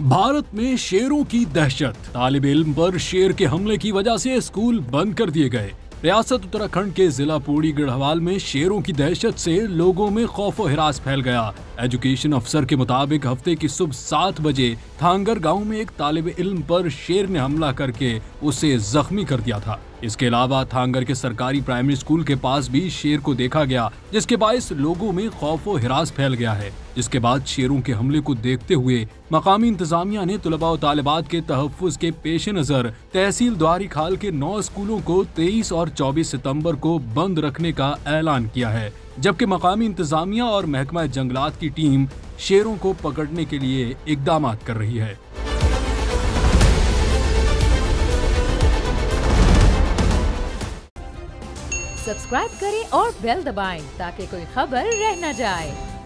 भारत में शेरों की दहशत। तालिब इल्म पर शेर के हमले की वजह से स्कूल बंद कर दिए गए। रियासत उत्तराखंड के जिला पौड़ी गढ़वाल में शेरों की दहशत से लोगों में खौफ व हिरास फैल गया। एजुकेशन अफसर के मुताबिक हफ्ते की सुबह 7 बजे थांगर गांव में एक तालिब इल्म पर शेर ने हमला करके उसे जख्मी कर दिया था। इसके अलावा थांगर के सरकारी प्राइमरी स्कूल के पास भी शेर को देखा गया, जिसके बायस लोगों में खौफ व हिरास फैल गया है। जिसके बाद शेरों के हमले को देखते हुए मकामी इंतजामिया ने तलबा व तालिबात के तहफ़्फ़ुज़ के पेश नज़र तहसील द्वारी खाल के 9 स्कूलों को 23 और 24 सितंबर को बंद रखने का ऐलान किया है, जबकि मकामी इंतजामिया और महकमा जंगलात की टीम शेरों को पकड़ने के लिए इक़दाम कर रही है। सब्सक्राइब करें और बेल दबाएं ताकि कोई खबर रह न जाए।